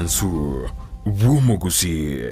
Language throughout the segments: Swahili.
Asu Wumogusi.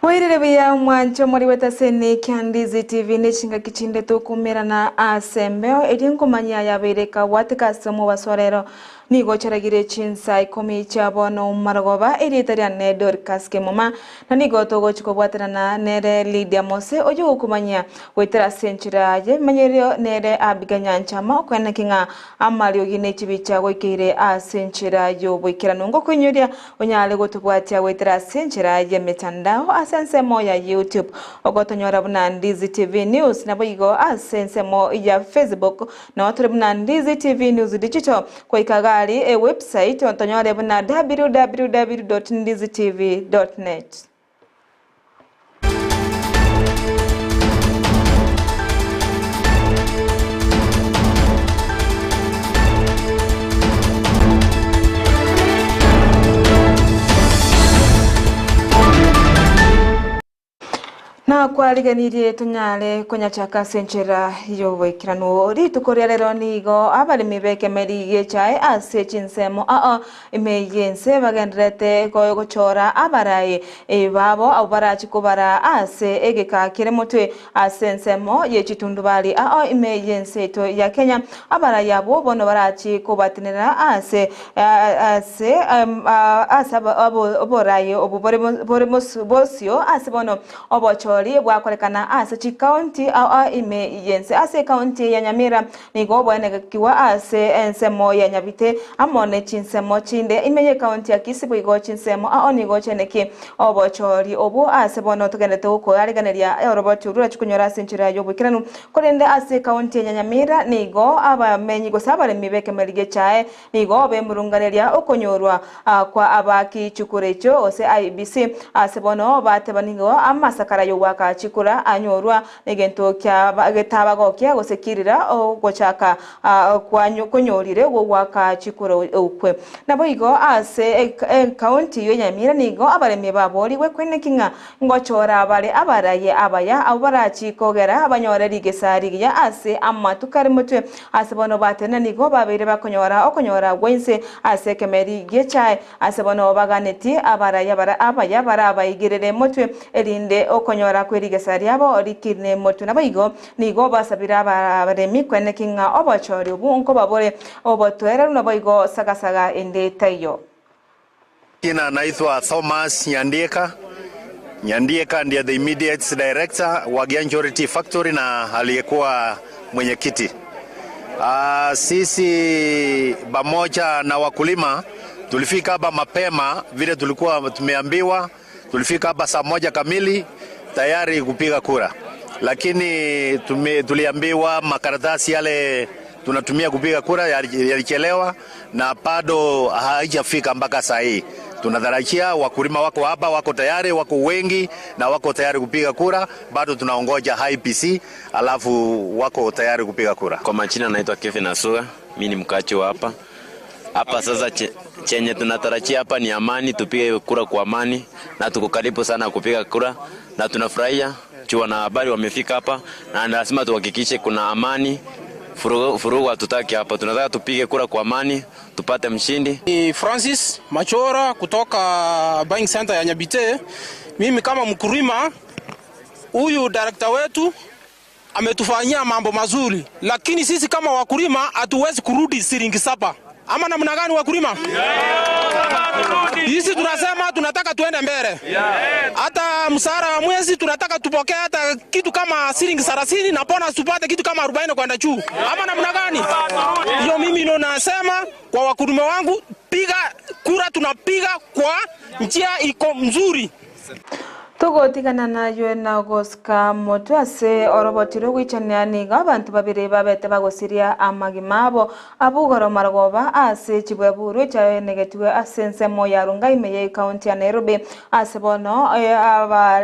Wairere mwancho muri wetasene Kyandizi TV nishinga kichinde tukumira na asembeo edinkumanya yabereka watika somo wasorero nigo charagire chinsa ikomi chabono maragoba eritaria nedor kaske mama na nigo togo chiko bwatana na nere Lydia Mose ojo kumanya wetera senchira ye manyerio nere abiganya nchama kwena kinga amalio gine chibicha wekire asenchira yo bwikira nungo kunyuria onyale gotubwatia wetera senchira ye metandao asense mo ya YouTube ogotonyora buna Ndizi TV News na boigo asense mo ya Facebook na watu buna Ndizi TV News digital kwa ikagali website ontonyora buna www.ndizitv.net. Na kwaliganirie tunyale konya chaka senchera yowe kirano ritukore rero nigo abalimi bekemeriye chae ase chinsemo imeyense bagendrete koyo gochora abaraye babo abarachi kubara ase egeka kiremotwe asensemo yechitundu bali imeyense to ya Kenya abaraye abo bono barachi kubatinira ase aboraye obuboremos bosio ase bono obocho bwakolekana ase county imeyense ase county ya Nyamira nigo bwanekiwa ase ensemo ya Nyabite amone chinsemo chinde imenye county ya Kisibu igo chinsemo nigo cheneki obochori obu ase bono tugendete uko ariganeria orobotu rura chikunyora senchira yo bwikiranu kolende ase county ya Nyamira nigo abamenyi go sabale mibeke melige chae nigo bemurunganeria okonyorwa kwa abaki chukurecho ose IBC ase bono batebanigo amasakara yo waka chikura anyorwa negento kya bagetabago kya gosekirira gochaka konyorire wo waka chikura ukwe nabo igo ase county yo Nyamira nigo abaremi babori we kwenekinga ngochora abare abaraye abaya abarachi kogera abanyoreri gesari ya ase amatukari mutwe ase bono batene nigo babere okonyora wense ase kemeri gechae ase bono baganeti abaraye abaya abayigirere mutwe erinde okonyora kwerigesari abo rikine motu nabayigo nigo basabira abaremi kwenekinga obochori ubunko babore obotwera nabayigo sagasaga ende tayo. Jina naitwa Thomas Nyandieka ndiye the immediate director wa Gyanjority Factory na aliyekuwa mwenyekiti. Sisi pamoja na wakulima tulifika hapa mapema vile tulikuwa tumeambiwa. Tulifika hapa saa 1 kamili tayari kupiga kura, lakini tuliambiwa makaratasi yale tunatumia kupiga kura yalichelewa na bado haijafika mpaka saa hii. Tunatarajia wakulima wako hapa, wako tayari, wako wengi na wako tayari kupiga kura. Bado tunaongoja IPC alafu wako tayari kupiga kura. Kwa majina naitwa Kevin Asuga, mimi ni mkaaji wa hapa. Hapa sasa chenye tunatarajia hapa ni amani, tupige kura kwa amani na tuko karibu sana kupiga kura na tunafurahia jua na habari wamefika hapa na lazima tuhakikishe kuna amani. Furugu hatutaki hapa, tunataka tupige kura kwa amani tupate mshindi. Ni Francis Machora kutoka Buying Center ya Nyabite. Mimi kama mkulima, huyu director wetu ametufanyia mambo mazuri, lakini sisi kama wakulima hatuwezi kurudi shilingi 7. Ama namna gani wakulima? Sisi tunasema tunataka tuende mbele. Hata msara wa mwezi tunataka tupokee hata kitu kama shilingi 30 na bonus tupate kitu kama 40 kwenda juu. Ama namna gani? Hiyo mimi ndo nasema kwa wakulima wangu, piga kura, tunapiga kwa njia iko mzuri. Tugotigana nayo na goska moto ase orobotiro gwichania niga abantu babiri babete bagosiria amagimabo abugoro margoba ase chibweburu chaenegetwe ase nsemo ya Rungai meye county ya Nairobi ase bono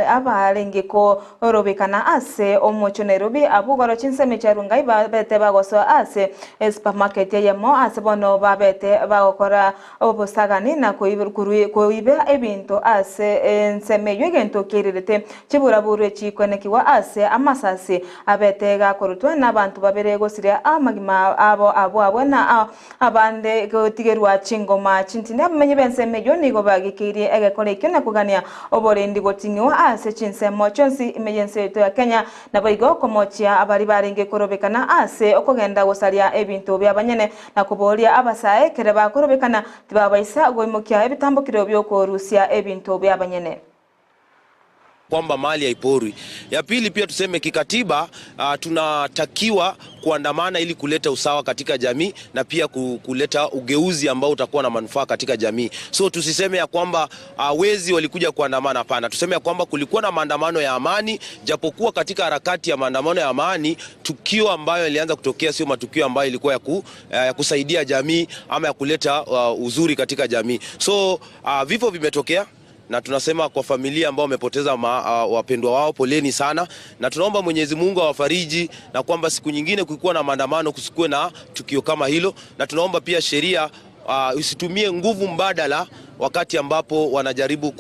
abarengi ko orobikana ase omocho Nairobi abugoro chinseme cha Rungai babete bagoso ase supermarket yemo ase bono babete bagokora obosagani na koibe ebinto ase nseme yegento kirete chiburaburu chikonekiwa ase amasasi abetega korutwa n'abantu babere gosiria amagima abo na abande gotigerwa chingoma chintinde amenye benseme yo nigo bagikiri egekorekyo na kugania oborendi gotinyo ase chinsemo chonsi emergency to ya Kenya na boigo komochia abari barenge korobekana ase okogenda gosaria ebintu byabanyene na kuboria abasae kereba korobekana tibabaisa goimokia ebitambukiro byo korusia ebintu byabanyene kwamba mali haiporwi. Ya pili pia tuseme kikatiba tunatakiwa kuandamana ili kuleta usawa katika jamii na pia kuleta ugeuzi ambao utakuwa na manufaa katika jamii. So tusiseme ya kwamba wezi walikuja kuandamana, hapana. Tuseme ya kwamba kulikuwa na maandamano ya amani, japokuwa katika harakati ya maandamano ya amani tukio ambayo ilianza kutokea sio matukio ambayo ilikuwa ya kusaidia jamii ama ya kuleta uzuri katika jamii. So vifo vimetokea na tunasema kwa familia ambao wamepoteza wapendwa wao, poleni sana, na tunaomba Mwenyezi Mungu awafariji na kwamba siku nyingine kulikuwa na maandamano kusikue na tukio kama hilo, na tunaomba pia sheria usitumie nguvu mbadala wakati ambapo wanajaribu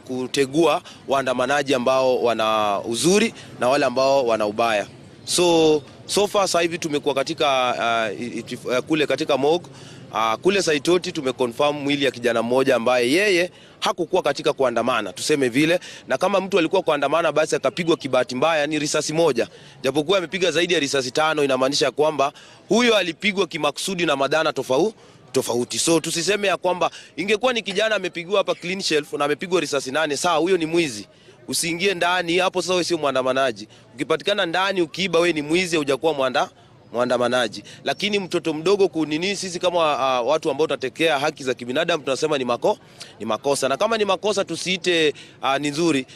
kutegua waandamanaji ambao wana uzuri na wale ambao wana ubaya. So far sasa hivi tumekuwa katika kule katika morgue kule Saitoti tumeconfirm mwili ya kijana mmoja ambaye yeye hakukuwa katika kuandamana, tuseme vile, na kama mtu alikuwa kuandamana basi akapigwa kibahati mbaya ni risasi moja, japokuwa amepiga zaidi ya risasi 5, inamaanisha kwamba huyo alipigwa kimakusudi na madhana tofauti. So tusiseme ya kwamba ingekuwa ni kijana amepigwa hapa clean shelf na amepigwa risasi 8, sawa, huyo ni mwizi, usiingie ndani hapo, sasa wewe sio muandamanaji. Ukipatikana ndani ukiiba, wewe ni mwizi, hujakuwa muandamanaji. Lakini mtoto mdogo kunini, sisi kama watu ambao tunatekea haki za kibinadamu tunasema ni makosa, na kama ni makosa tusiite ni nzuri.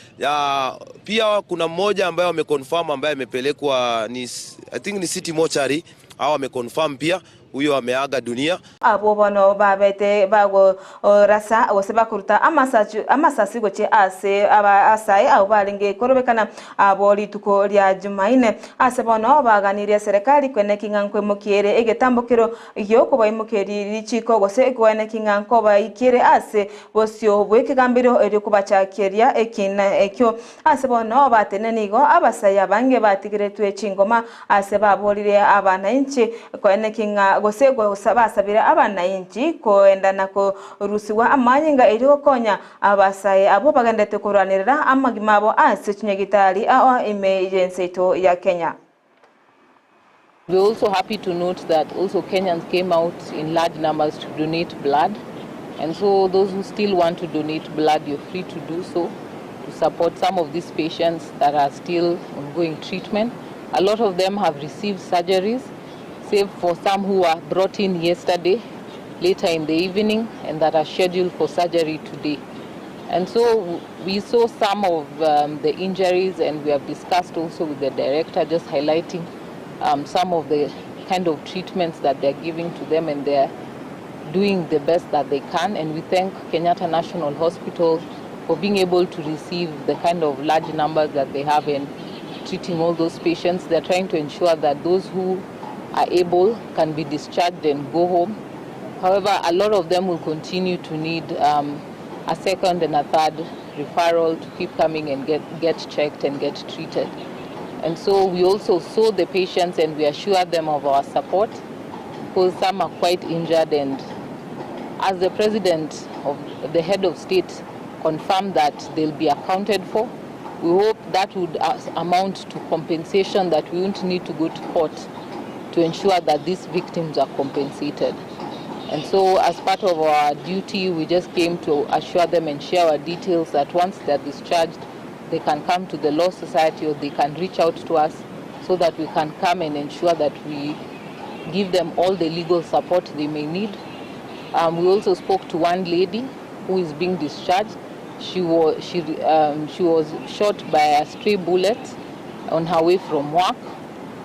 Pia kuna mmoja ambaye wameconfirm ambaye amepelekwa I think ni City Mortuary, au wameconfirm pia huyo ameaga dunia. Abo bono babete bago rasa oseba kuruta amasasi goche ase asai au balinge korobekana aboli tuko lya Jumaine ase bono baganiria serikali kwene kingankwe mukiere egetambukiro yo ko bayimukeri lichiko gose kwene kinganko bayikire ase bosyo bwekigambiro eri kubachakeria ekina ekyo ase bono batenenigo abasaya bange batigiretwe chingoma ase babolire abana inchi kwene kinga gosego basabira abana inchi koenda nako rusiwa amanyinga eri okonya abasaye abo bagandete kuranirira amagimabo ase chinyagitali emergency to ya Kenya. We're also happy to note that also Kenyans came out in large numbers to donate blood, and so those who still want to donate blood, you're free to do so to support some of these patients that are still ongoing treatment. A lot of them have received surgeries, save for some who were brought in yesterday, later in the evening, and that are scheduled for surgery today. And so we saw some of the injuries, and we have discussed also with the director, just highlighting some of the kind of treatments that they're giving to them, and they're doing the best that they can. And we thank Kenyatta National Hospital for being able to receive the kind of large numbers that they have in treating all those patients. They're trying to ensure that those who are able can be discharged and go home. However, a lot of them will continue to need a second and a third referral to keep coming and get checked and get treated. And so we also saw the patients and we assured them of our support, because some are quite injured, and as the president of the head of state confirmed that they'll be accounted for, we hope that would amount to compensation, that we won't need to go to court to ensure that these victims are compensated. And so as part of our duty, we just came to assure them and share our details that once they're discharged, they can come to the Law Society, or they can reach out to us so that we can come and ensure that we give them all the legal support they may need. We also spoke to one lady who is being discharged, she was shot by a stray bullet on her way from work,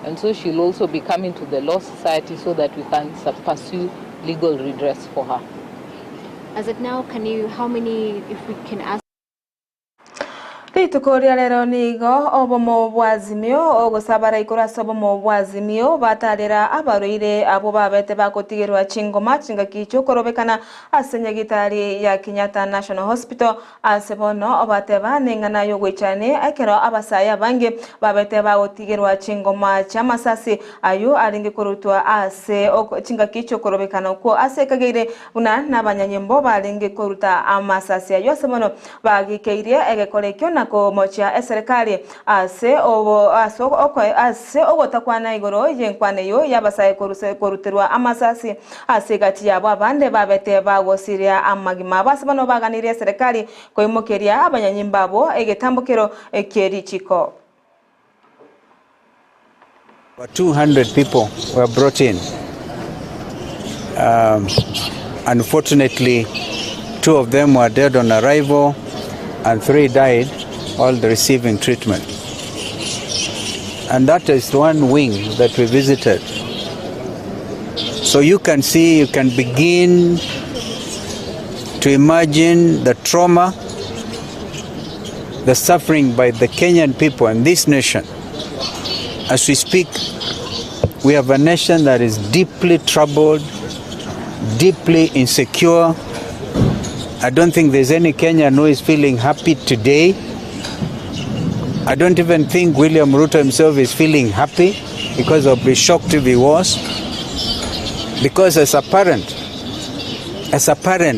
and so she'll also be coming to the Law Society so that we can pursue legal redress for her. As of now, how many, if we can ask? Ritukoria lero nigo obomo bwazimio ogosabara ikurasa obomo bwazimio batarera abaroire abo babete bakotigerwa chingoma chinga kicho korobekana asenyagitari ya Kenyatta National Hospital asebono obateba nengana yo gwechane akero abasaya bange babete bakotigerwa chingoma cha masasi ayo aringe korutwa ase chinga kicho korobekana uko ase kageire una nabanyanyembo baringe koruta amasasi ayo asebono bagikeire egekolekyo na ko mocha serikali ase ogotakwana igoro yenkwane yo yabasaye koruterwa amasasi ase gati yabo abande babete bagosiria amagima basabano baganiriye serikali koimokeria abanyanyimbabo egetambukero ekeri chiko. 200 people were brought in. Unfortunately, 2 of them were dead on arrival and 3 died, all receiving treatment. And that is one wing that we visited. So you can see, you can begin to imagine the trauma, the suffering by the Kenyan people and this nation. As we speak, we have a nation that is deeply troubled, deeply insecure. I don't think there's any Kenyan who is feeling happy today. I don't even think William Ruto himself is feeling happy because of the shock if he was. Because as a parent,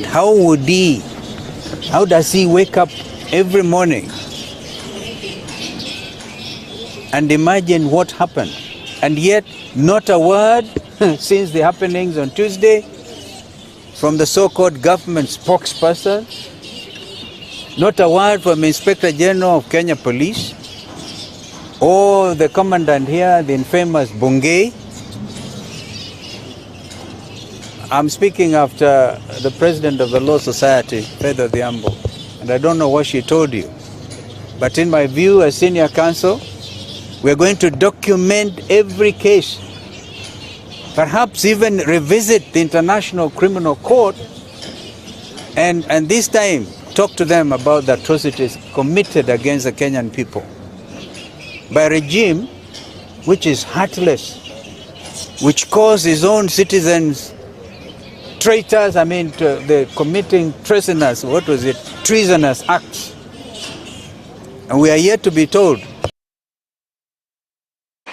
how does he wake up every morning and imagine what happened? And yet, not a word since the happenings on Tuesday from the so-called government spokesperson, not a word from Inspector General of Kenya Police, or the commandant here, the infamous Bungei. I'm speaking after the president of the Law Society, Faith Odhiambo, and I don't know what she told you. But in my view, as senior counsel, we're going to document every case, perhaps even revisit the International Criminal Court, and this time talk to them about the atrocities committed against the Kenyan people by a regime which is heartless, which calls his own citizens traitors, the committing treasonous, treasonous acts. And we are yet to be told.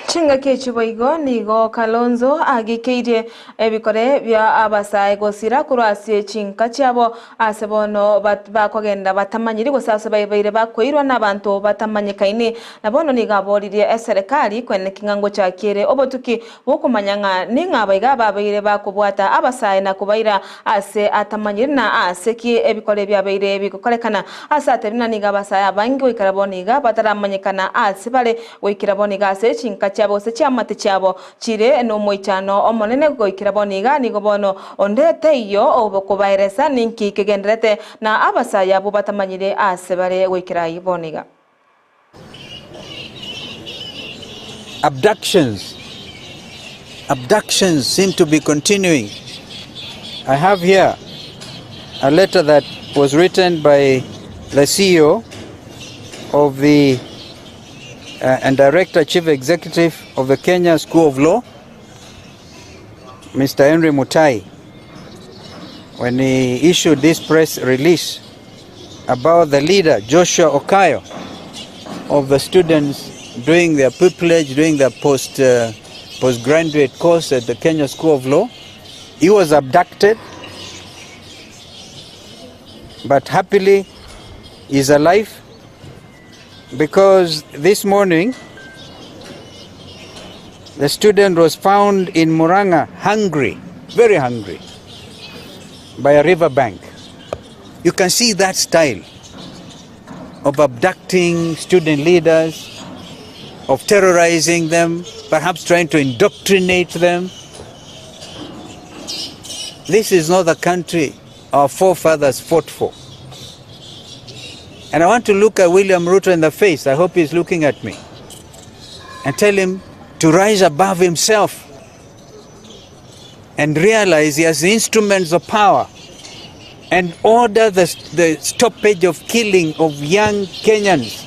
Chinga kechiboigo nigo Kalonzo agikeire ebikore bya abasaye gosira kurasi chinka cyabo asebono bakogenda batamanyiri gosasa bayibaire bakoirwa nabantu batamanyikaine nabono nigaborire serikali kwene kingango cyakire obotuki bokumanyanga ningabaiga babaire bakubwata abasaye na kubaira ase atamanyiri na aseki ebikore byabaire bikokolekana asate bina niga abasaye abangi wikaraboniga bataramanyikana asibale wikiraboniga ase chinka bose cyamate cyabo kire no moichano omonene goikiraboniga nigobono ondete iyo obokubairesa ninki kegendrete na abasaya bo batamanyire asebare goikirayi boniga. Abductions seem to be continuing. I have here a letter that was written by the CEO of the and Director Chief Executive of the Kenya School of Law, Mr. Henry Mutai, when he issued this press release about the leader, Joshua Okayo, of the students doing their pupillage, doing their postgraduate course at the Kenya School of Law. He was abducted, but happily he's alive. Because this morning, the student was found in Murang'a hungry, very hungry, by a river bank. You can see that style of abducting student leaders, of terrorizing them, perhaps trying to indoctrinate them. This is not the country our forefathers fought for. And I want to look at William Ruto in the face. I hope he's looking at me. And tell him to rise above himself and realize he has the instruments of power and order the stoppage of killing of young Kenyans.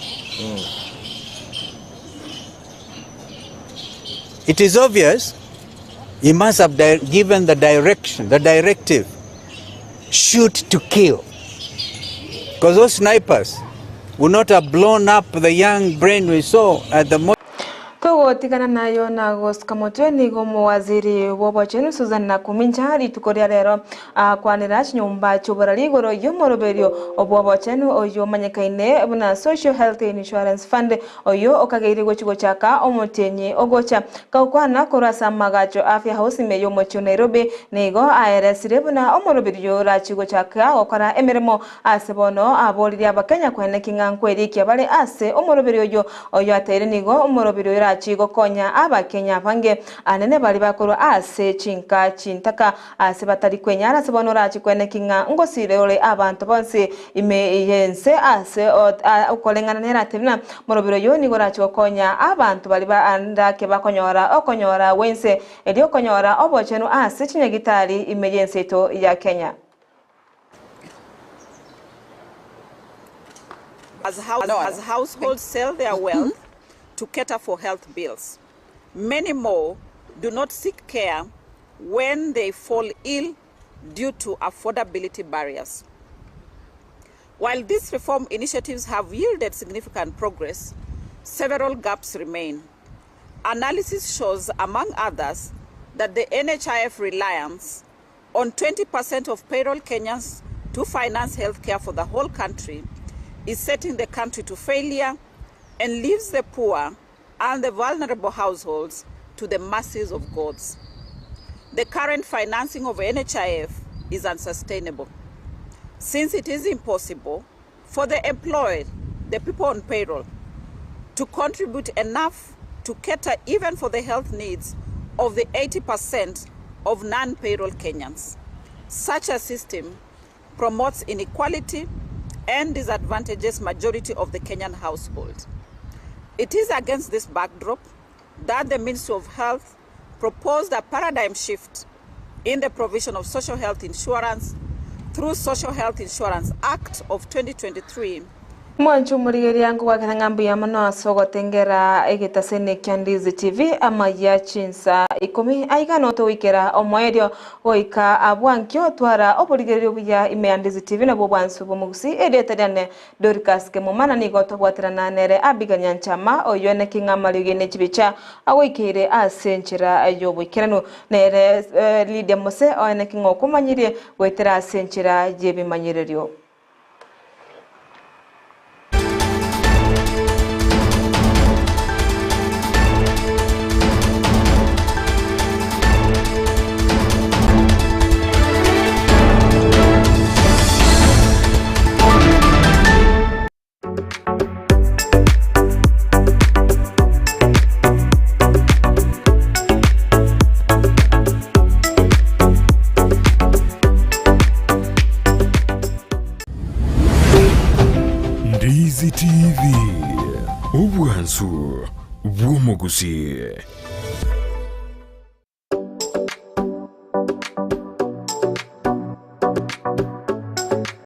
It is obvious he must have given the directive, shoot to kill. Because those snipers would not have blown up the young brain we saw at the Togo tikana nayo na August Kamotwe nigo muwaziri wobochenu Susan Nakumincha ritukoria rero kwanira nyumba chubarali goro yomoroberio obobochenu oyo manyakaine buna Social Health Insurance Fund oyo okageire gochigo chaka omotenye ogocha kaukwana korasa magacho afya house meyo mocho Nairobi nigo aeresire buna omoroberio rachigo chaka okara emeremo asebono aboliri abakenya kwene kingankweri kyabale ase omoroberio oyo atere nigo omoroberio chigo konya abakenya bange anene bali bakoro ase chinka chintaka ase batari kwenyara sebonora chikwene kinga ngosire ole abantu bonse imeyense ase ukolengana nera tebina morobiro yoni gora chikokonya abantu bali bandake okonyora wense eli okonyora obochenu ase chinyagitari imeyense to ya Kenya. As households sell their wealth to cater for health bills, many more do not seek care when they fall ill due to affordability barriers. While these reform initiatives have yielded significant progress, several gaps remain. Analysis shows, among others, that the NHIF reliance on 20% of payroll Kenyans to finance health care for the whole country is setting the country to failure and leaves the poor and the vulnerable households to the mercies of gods. The current financing of NHIF is unsustainable, since it is impossible for the employed, the people on payroll, to contribute enough to cater even for the health needs of the 80% of non-payroll Kenyans. Such a system promotes inequality and disadvantages majority of the Kenyan household. It is against this backdrop that the Ministry of Health proposed a paradigm shift in the provision of social health insurance through Social Health Insurance Act of 2023. Mwanchu murigeri yangu wa kangambi ya mano asogo tengera egitasene Kyandizi TV ama ya chinsa ikomi aiga noto wikera omoedio oika abwankyo twara oburigeri obuya imeandizi TV na bobwansu bomugusi edetadane Dorcas ke mumana ni goto bwatirana nere abiganyanchama oyone kingamali gene chibicha awikire asenchira ayobukirano nere Lydia Mose oyone kingokumanyire wetera asenchira jebimanyirerio. Ndizi TV, ubwansu bw'omugusi.